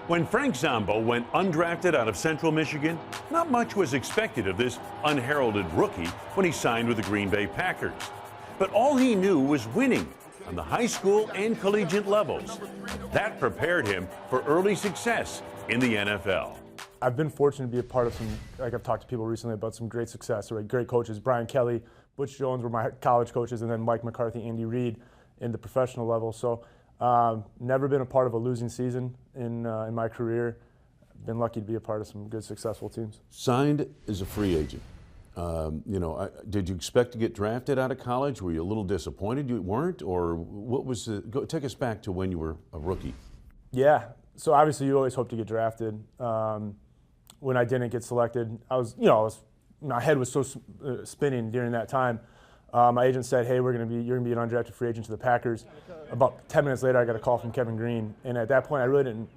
When Frank Zombo went undrafted out of Central Michigan, not much was expected of this unheralded rookie when he signed with the Green Bay Packers. But all he knew was winning on the high school and collegiate levels. That prepared him for early success in the NFL. I've been fortunate to be a part of some, like I've talked to people recently about some great success, or great coaches. Brian Kelly, Butch Jones were my college coaches, and then Mike McCarthy, Andy Reid in the professional level. So never been a part of a losing season in my career. Been lucky to be a part of some good, successful teams. Signed as a free agent. Did you expect to get drafted out of college? Were you a little disappointed you weren't, or what was take us back to when you were a rookie? Yeah, so obviously you always hope to get drafted. When I didn't get selected, my head was so spinning during that time. My agent said, "Hey, you're going to be an undrafted free agent to the Packers." About 10 minutes later, I got a call from Kevin Greene, and at that point, I really didn't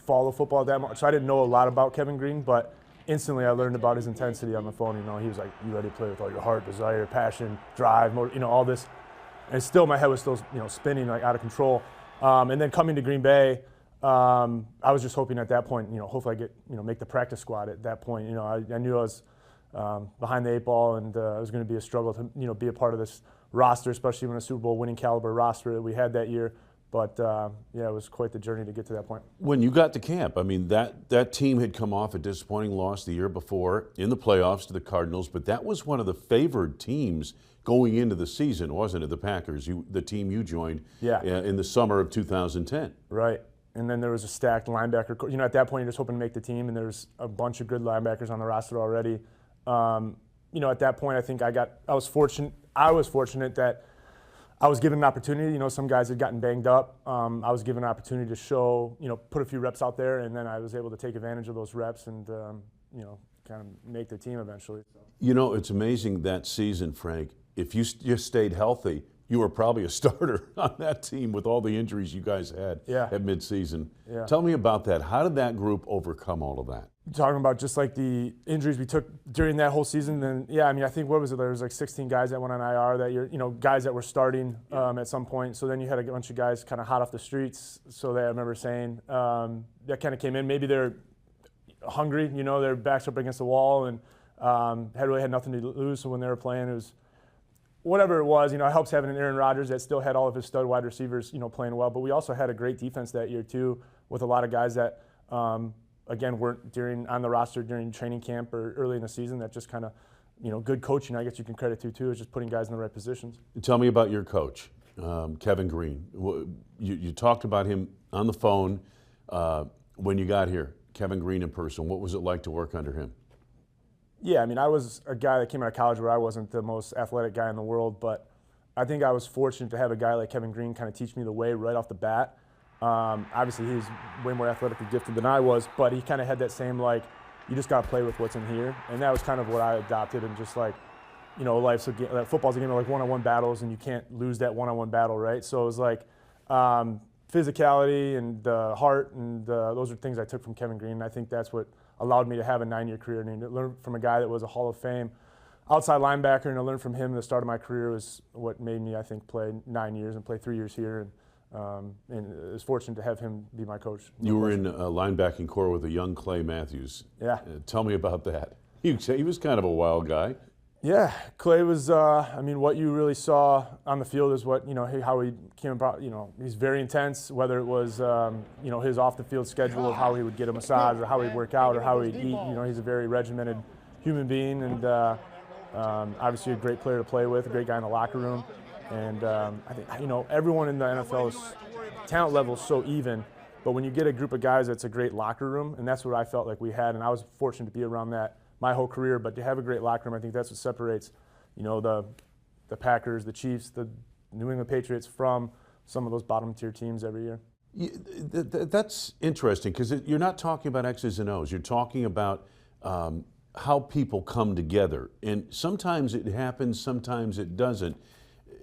follow football that much, so I didn't know a lot about Kevin Greene, but instantly I learned about his intensity on the phone. He was like, "You ready to play with all your heart, desire, passion, drive, all this," and still my head was still spinning like out of control. And then coming to Green Bay, I was just hoping at that point, hopefully I get make the practice squad at that point. I knew I was behind the eight ball, and it was going to be a struggle to be a part of this roster, especially when a Super Bowl winning caliber roster that we had that year. But it was quite the journey to get to that point. When you got to camp, that team had come off a disappointing loss the year before in the playoffs to the Cardinals, but that was one of the favored teams going into the season, wasn't it? The Packers, the team you joined in the summer of 2010. Right. And then there was a stacked linebacker. At that point, you're just hoping to make the team, and there's a bunch of good linebackers on the roster already. At that point, I think I was fortunate that I was given an opportunity. Some guys had gotten banged up. I was given an opportunity to show, put a few reps out there, and then I was able to take advantage of those reps and, kind of make the team eventually. It's amazing that season, Frank. If you just stayed healthy, you were probably a starter on that team with all the injuries you guys had at midseason. Yeah. Tell me about that. How did that group overcome all of that? Talking about just like the injuries we took during that whole season, then I think what was it? There was like 16 guys that went on IR that year. Guys that were starting at some point. So then you had a bunch of guys kind of hot off the streets. So I remember saying that kind of came in. Maybe they're hungry. Their backs up against the wall and had nothing to lose. So when they were playing, it was whatever it was. It helps having an Aaron Rodgers that still had all of his stud wide receivers playing well. But we also had a great defense that year too, with a lot of guys that. Again, weren't on the roster during training camp or early in the season. That just kind of, good coaching, I guess you can credit to too, is just putting guys in the right positions. Tell me about your coach, Kevin Greene. You talked about him on the phone when you got here. Kevin Greene in person. What was it like to work under him? Yeah, I was a guy that came out of college where I wasn't the most athletic guy in the world, but I think I was fortunate to have a guy like Kevin Greene kind of teach me the way right off the bat. Obviously, he's way more athletically gifted than I was, but he kind of had that same, you just got to play with what's in here. And that was kind of what I adopted, and just football's a game of one-on-one battles, and you can't lose that one-on-one battle, right? So it was physicality and heart, and those are things I took from Kevin Greene. And I think that's what allowed me to have a 9-year career, and to learn from a guy that was a Hall of Fame outside linebacker, and to learn from him at the start of my career was what made me, I think, play 9 years and play 3 years here. And I was fortunate to have him be my coach. You were in a linebacking core with a young Clay Matthews. Yeah. Tell me about that. He was kind of a wild guy. Yeah, Clay was, what you really saw on the field is what, how he came about, he's very intense, whether it was, his off the field schedule of how he would get a massage or how he'd work out or how he'd eat. He's a very regimented human being, and obviously a great player to play with, a great guy in the locker room. And I think, everyone in the NFL's talent level is so even, but when you get a group of guys that's a great locker room, and that's what I felt like we had, and I was fortunate to be around that my whole career, but to have a great locker room, I think that's what separates, the Packers, the Chiefs, the New England Patriots from some of those bottom tier teams every year. That's interesting, because you're not talking about X's and O's. You're talking about how people come together, and sometimes it happens, sometimes it doesn't.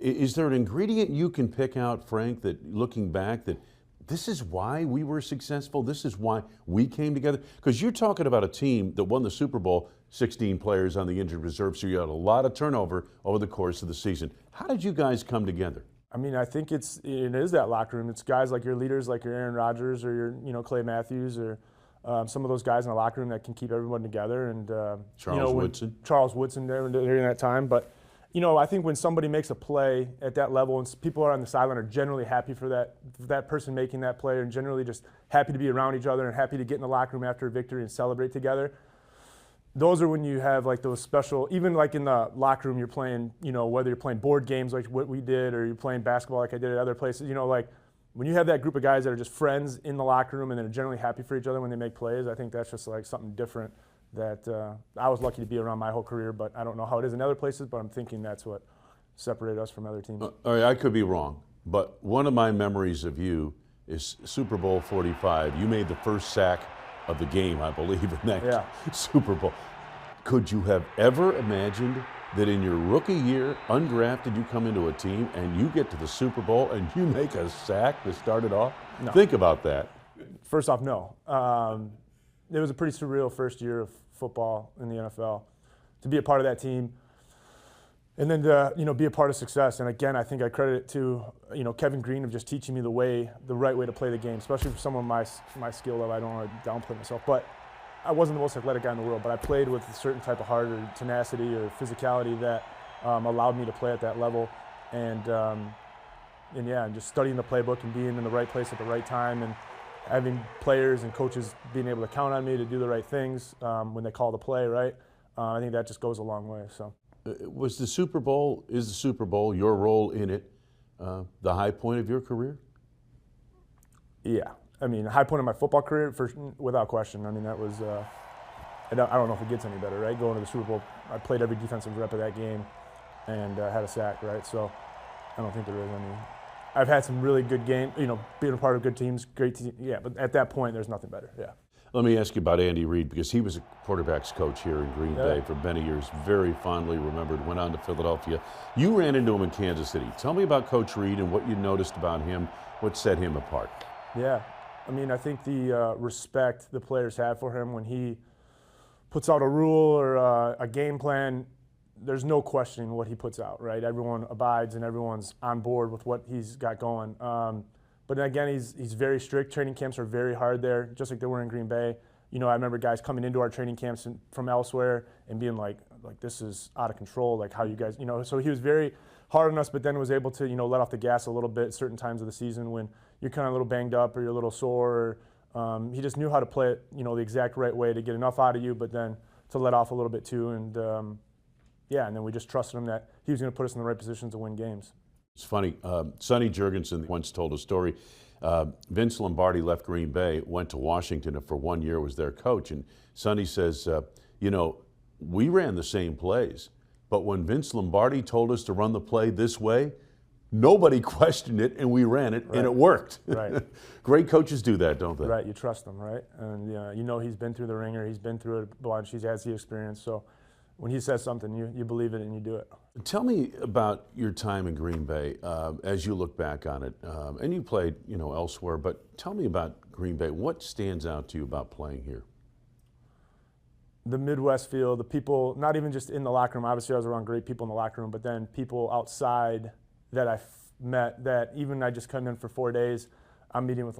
Is there an ingredient you can pick out, Frank, that looking back, that this is why we were successful, this is why we came together? Because you're talking about a team that won the Super Bowl, 16 players on the injured reserve, so you had a lot of turnover over the course of the season. How did you guys come together? I mean, I think it is that locker room. It's guys like your leaders, like your Aaron Rodgers or your Clay Matthews or some of those guys in the locker room that can keep everyone together. And Charles Woodson during that time. But I think when somebody makes a play at that level and people are on the sideline are generally happy for that person making that play and generally just happy to be around each other and happy to get in the locker room after a victory and celebrate together. Those are when you have like those special, even like in the locker room, you're playing, whether you're playing board games like what we did or you're playing basketball like I did at other places, like when you have that group of guys that are just friends in the locker room and they're generally happy for each other when they make plays, I think that's just like something different that I was lucky to be around my whole career, but I don't know how it is in other places, but I'm thinking that's what separated us from other teams. All right, I could be wrong, but one of my memories of you is Super Bowl 45. You made the first sack of the game, I believe, in that Super Bowl. Could you have ever imagined that in your rookie year, undrafted, you come into a team and you get to the Super Bowl and you make a sack to start it off? No. Think about that. First off, no. It was a pretty surreal first year of football in the NFL. To be a part of that team and then to be a part of success. And again, I think I credit it to Kevin Greene of just teaching me the right way to play the game, especially for someone my skill level. I don't want to downplay myself, but I wasn't the most athletic guy in the world, but I played with a certain type of heart or tenacity or physicality that allowed me to play at that level. And just studying the playbook and being in the right place at the right time and having players and coaches being able to count on me to do the right things when they call the play, right? I think that just goes a long way. So, is the Super Bowl, your role in it, the high point of your career? Yeah. I mean, high point of my football career, without question. I mean, that was, I don't know if it gets any better, right? Going to the Super Bowl, I played every defensive rep of that game and had a sack, right? So I don't think there is any. I've had some really good games, being a part of good teams, great teams, yeah, but at that point, there's nothing better, yeah. Let me ask you about Andy Reid, because he was a quarterback's coach here in Green Bay for many years, very fondly remembered, went on to Philadelphia. You ran into him in Kansas City. Tell me about Coach Reid and what you noticed about him, what set him apart. Yeah, I mean, I think the respect the players have for him when he puts out a rule or a game plan, there's no questioning what he puts out, right? Everyone abides and everyone's on board with what he's got going. But again, he's very strict. Training camps are very hard there, just like they were in Green Bay. I remember guys coming into our training camps from elsewhere and being like this is out of control, like how you guys, So he was very hard on us, but then was able to, let off the gas a little bit at certain times of the season when you're kind of a little banged up or you're a little sore. He just knew how to play it, the exact right way to get enough out of you, but then to let off a little bit too. And and then we just trusted him that he was going to put us in the right position to win games. It's funny. Sonny Jurgensen once told a story. Vince Lombardi left Green Bay, went to Washington, and for 1 year was their coach. And Sonny says, we ran the same plays, but when Vince Lombardi told us to run the play this way, nobody questioned it, and we ran it, and it worked. Right. Great coaches do that, don't they? Right. You trust them, right? And he's been through the ringer. He's been through it a bunch. He has the experience. So when he says something, you believe it and you do it. Tell me about your time in Green Bay as you look back on it. And you played, elsewhere, but tell me about Green Bay. What stands out to you about playing here? The Midwest feel, the people, not even just in the locker room. Obviously, I was around great people in the locker room, but then people outside that I met that even I just come in for 4 days, I'm meeting with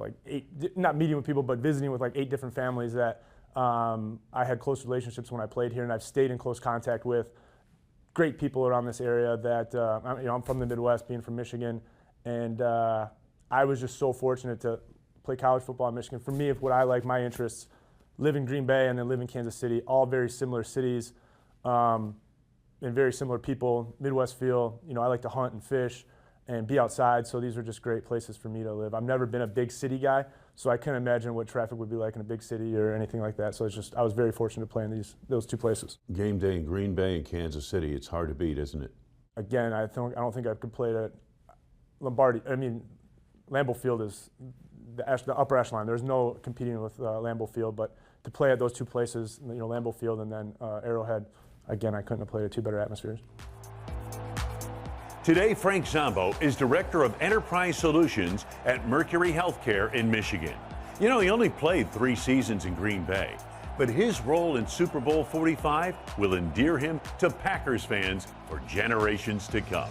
not meeting with people, but visiting with 8 different families that I had close relationships when I played here, and I've stayed in close contact with great people around this area that, I'm from the Midwest, being from Michigan, and I was just so fortunate to play college football in Michigan. For me, if what I like, my interests, live in Green Bay and then live in Kansas City, all very similar cities and very similar people, Midwest feel. I like to hunt and fish and be outside, so these are just great places for me to live. I've never been a big city guy, so I can't imagine what traffic would be like in a big city or anything like that. So I was very fortunate to play in those 2 places. Game day in Green Bay and Kansas City, it's hard to beat, isn't it? Again, I don't think I could play at Lambeau Field is the upper echelon. There's no competing with Lambeau Field, but to play at those 2 places, Lambeau Field and then Arrowhead, again, I couldn't have played at 2 better atmospheres. Today, Frank Zombo is Director of Enterprise Solutions at Mercury Healthcare in Michigan. He only played 3 seasons in Green Bay, but his role in Super Bowl 45 will endear him to Packers fans for generations to come.